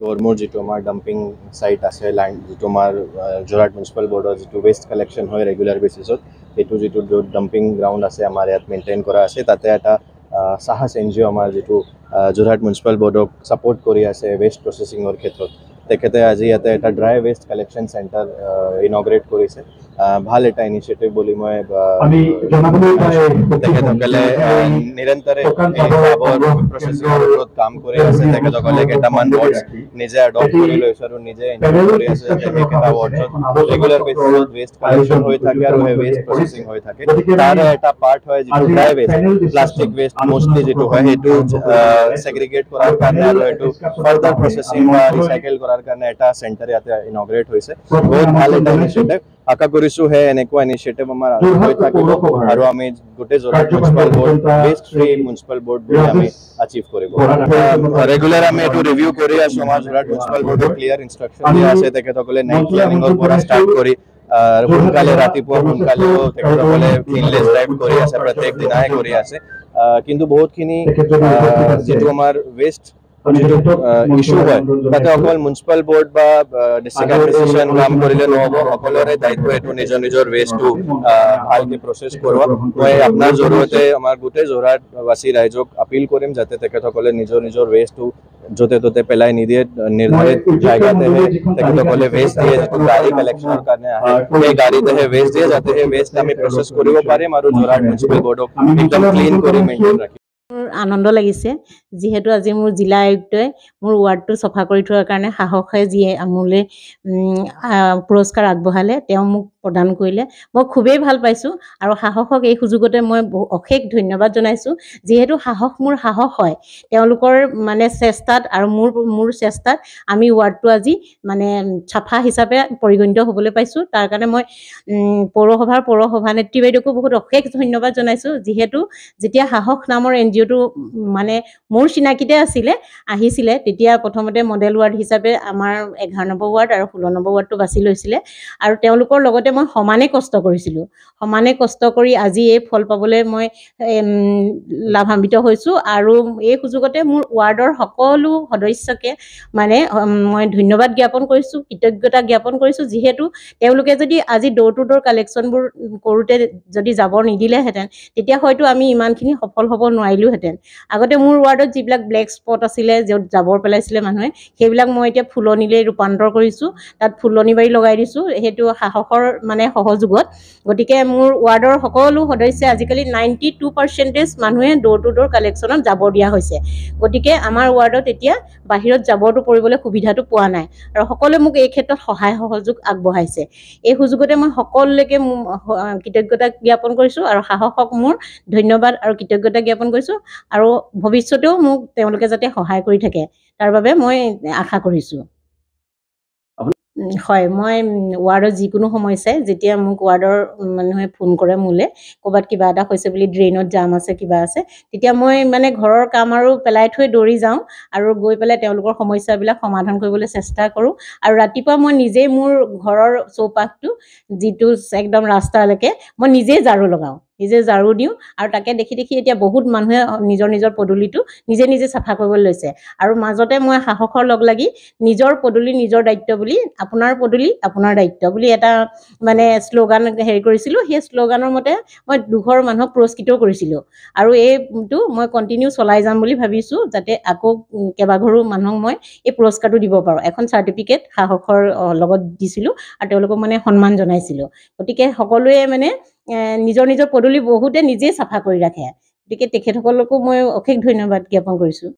গড়মূৰ যিটো আমাৰ dumping site আছে ল্যান্ড যিটো আমাৰ যোৰহাট মিউনিচিপাল বোৰ্ডৰ যিটো ওয়েস্ট কালেকশন হয় ৰেগুলাৰ বেচিছত এইটো যিটো ডাম্পিং গ্ৰাউণ্ড আছে আমাৰ ইয়াত মেইনটেইন কৰা আছে তাতে এটা সাহস এনজিঅ' আমাৰ যিটো যোৰহাট মিউনিচিপাল বোৰ্ডক সাপোৰ্ট কৰি আছে ওয়েস্ট প্ৰসেসিঙৰ ক্ষেত্ৰত তেখেতে আজি ইয়াতে এটা ড্ৰাই ওয়েস্ট কালেকশন সেন্টাৰ ইনগ্ৰেট কৰিছে ভাল এটা ইনিচিয়েটিভ বুলি মই তেখেতসকলে নিৰন্তৰে প্ৰসেসিঙৰ ওপৰত কাম কৰি আছে তেখেতসকলে কেইটামান ৱৰ্ডছ নিজে এডপ্ট কৰি লৈছে আৰু নিজে এনজয় কৰি আছে যাতে সেইকেইটা ৱৰ্ডছত ৰেগুলাৰ বেচিছত ৱেষ্ট কালেকশ্যন হৈ থাকে আৰু সেই ৱেষ্ট প্ৰচেছিং হৈ থাকে তাৰে এটা পাৰ্ট হয় যিটো dry waste plastic waste mostly যিটো হয় সেইটো ছেগ্ৰিগেট কৰাৰ কাৰণে আৰু এইটো ফাৰ্দাৰ প্ৰচেছিং বা ৰিচাইকেল কৰাৰ কাৰণে এটা চেণ্টাৰ ইয়াতে ইনগ্ৰেট হৈছে বহুত ভাল এটা ইনিচিয়েটিভ আশা কৰিছোঁ হে এনেকুৱা ইনিচিয়েটিভ আমাৰ হৈ থাকিব আৰু আমি গোটেই Jorhat municipal board waste free municipal board বুলি আমি achieve কৰিব ৰেগুলাৰ আমি এইটো ৰিভিউ কৰি আছো আমাৰ যোৰহাট মিউনিচিপাল বোৰ্ডে ক্লিয়াৰ ইনষ্ট্ৰাকশ্যন দিয়া আছে তেখেতসকলে নাইট প্লেনিঙৰ পৰা ষ্টাৰ্ট কৰি সোনকালে ৰাতিপুৱা সোনকালেও তেখেতসকলে ক্লিনলেছ ড্ৰাইভ কৰি আছে প্ৰত্যেক দিনাই কৰি আছে কিন্তু বহুতখিনি যিটো আমাৰ ৱেষ্ট যিটো ইস্যু হয় তাতে অকল মিউনিচিপাল বোৰ্ড বা ডিষ্ট্ৰিক্ট এডমিনিষ্ট্ৰেশ্যন কাম কৰিলে নহ'ব সকলোৰে দায়িত্ব এইটো নিজৰ নিজৰ ৱেষ্টটো ভালকৈ প্ৰচেছ কৰোৱা মই আপোনাৰ জৰিয়তে আমাৰ গোটেই যোৰহাটবাসী ৰাইজক আপিল কৰিম যাতে তেখেতসকলে নিজৰ নিজৰ ৱেষ্টটো য'তে ত'তে পেলাই নিদিয়ে নিৰ্ধাৰিত জায়গাতেহে তেখেতসকলে ৱেষ্ট দিয়ে যিটো গাড়ী কালেকশ্যনৰ কাৰণে আহে সেই গাড়ীতেহে ৱেষ্ট দিয়ে যাতে সেই ৱেষ্ট আমি প্ৰচেছ কৰিব পাৰিম আৰু যোৰহাট মিউনিচিপাল বোৰ্ডক একদম ক্লিন কৰি মেইনটেইন ৰাখিম আনন্দ লাগিছে যিহেতু আজি মোৰ জিলা আয়ুক্তই মোৰ ৱাৰ্ডটো চফা কৰি থোৱাৰ কাৰণে সাহসে যিয়ে মোলৈ পুৰস্কাৰ আগবঢ়ালে তেওঁ মোক প্ৰদান কৰিলে মই খুবেই ভাল পাইছোঁ আৰু সাহসক এই সুযোগতে মই অশেষ ধন্যবাদ জনাইছোঁ যিহেতু সাহস মোৰ সাহস হয় তেওঁলোকৰ মানে চেষ্টাত আৰু মোৰ চেষ্টাত আমি ৱাৰ্ডটো আজি মানে চাফা হিচাপে পৰিগণিত হ'বলৈ পাইছোঁ তাৰ কাৰণে মই পৌৰসভাৰ সভানেত্ৰী বাইদেউকো বহুত অশেষ ধন্যবাদ জনাইছোঁ যিহেতু যেতিয়া সাহস নামৰ এনজিঅ'টো মানে মোৰ চিনাকিতে আহিছিলে তেতিয়া প্ৰথমতে মডেল ৱাৰ্ড হিচাপে আমাৰ 11 নম্বৰ ৱাৰ্ড আৰু 16 নম্বৰ ৱাৰ্ডটো বাছি লৈছিলে আৰু তেওঁলোকৰ লগতে মই সমানে কষ্ট কৰিছিলোঁ সমানে কষ্ট কৰি আজি এই ফল পাবলৈ মই লাভান্বিত হৈছোঁ আৰু এই সুযোগতে মোৰ ৱাৰ্ডৰ সকলো সদস্যকে মানে মই ধন্যবাদ জ্ঞাপন কৰিছোঁ কৃতজ্ঞতা জ্ঞাপন কৰিছোঁ যিহেতু তেওঁলোকে যদি আজি ড'ৰ টু ড'ৰ কালেকশ্যনবোৰ কৰোঁতে যদি যাব নিদিলেহেঁতেন তেতিয়া হয়তো আমি ইমানখিনি সফল হ'ব নোৱাৰিলোহেঁতেন আগতে মোৰ ৱাৰ্ডত যিবিলাক ব্লেক স্পট আছিলে য'ত জাবৰ পেলাইছিলে মানুহে সেইবিলাক মই এতিয়া ফুলনিলৈ ৰূপান্তৰ কৰিছোঁ তাত ফুলনি বাৰী লগাই দিছোঁ সেইটো সাহসৰ মানে সহযোগত গতিকে মোৰ ৱাৰ্ডৰ সকলো সদস্যই আজিকালি 92% মানুহে ড'ৰ টু ড'ৰ কালেকশ্যনত জাবৰ দিয়া হৈছে গতিকে আমাৰ ৱাৰ্ডত এতিয়া বাহিৰত জাবৰটো পৰিবলৈ সুবিধাটো পোৱা নাই আৰু সকলোৱে মোক এই ক্ষেত্ৰত সহায় সহযোগ আগবঢ়াইছে এই সুযোগতে মই সকলোলৈকে কৃতজ্ঞতা জ্ঞাপন কৰিছোঁ আৰু সাহসক মোৰ ধন্যবাদ আৰু কৃতজ্ঞতা জ্ঞাপন কৰিছোঁ আৰু ভৱিষ্যতেও মোক তেওঁলোকে যাতে সহায় কৰি থাকে তাৰ বাবে মই আশা কৰিছোঁ হয় মই ৱাৰ্ডৰ যিকোনো সমস্যাই যেতিয়া মোক ৱাৰ্ডৰ মানুহে ফোন কৰে মোলৈ ক'ৰবাত কিবা এটা হৈছে বুলি ড্ৰেইনত জাম আছে কিবা আছে তেতিয়া মই মানে ঘৰৰ কাম আৰু পেলাই থৈ দৌৰি যাওঁ আৰু গৈ পেলাই তেওঁলোকৰ সমস্যাবিলাক সমাধান কৰিবলৈ চেষ্টা কৰোঁ আৰু ৰাতিপুৱা মই নিজেই মোৰ ঘৰৰ চৌপাশটো যিটো একদম ৰাস্তালৈকে মই নিজেই ঝাৰু লগাওঁ নিজে ঝাৰু দিওঁ আৰু তাকে দেখি এতিয়া বহুত মানুহে নিজৰ নিজৰ পদূলিটো নিজে নিজে চাফা কৰিবলৈ লৈছে আৰু মাজতে মই সাহসৰ লগ লাগি নিজৰ পদূলি নিজৰ দায়িত্ব বুলি আপোনাৰ পদূলি আপোনাৰ দায়িত্ব বুলি এটা মানে শ্লোগান হেৰি কৰিছিলোঁ সেই শ্লোগানৰ মতে মই দুঘৰ মানুহক পুৰস্কৃতও কৰিছিলোঁ আৰু এইটো মই কণ্টিনিউ চলাই যাম বুলি ভাবিছোঁ যাতে আকৌ কেইবাঘৰো মানুহক মই এই পুৰস্কাৰটো দিব পাৰোঁ এখন চাৰ্টিফিকেট সাহসৰ লগত দিছিলোঁ আৰু তেওঁলোকক মানে সন্মান জনাইছিলোঁ গতিকে সকলোৱে মানে নিজৰ নিজৰ পদূলি বহুতে নিজেই চাফা কৰি ৰাখে গতিকে তেখেতসকলকো মই অশেষ ধন্যবাদ জ্ঞাপন কৰিছোঁ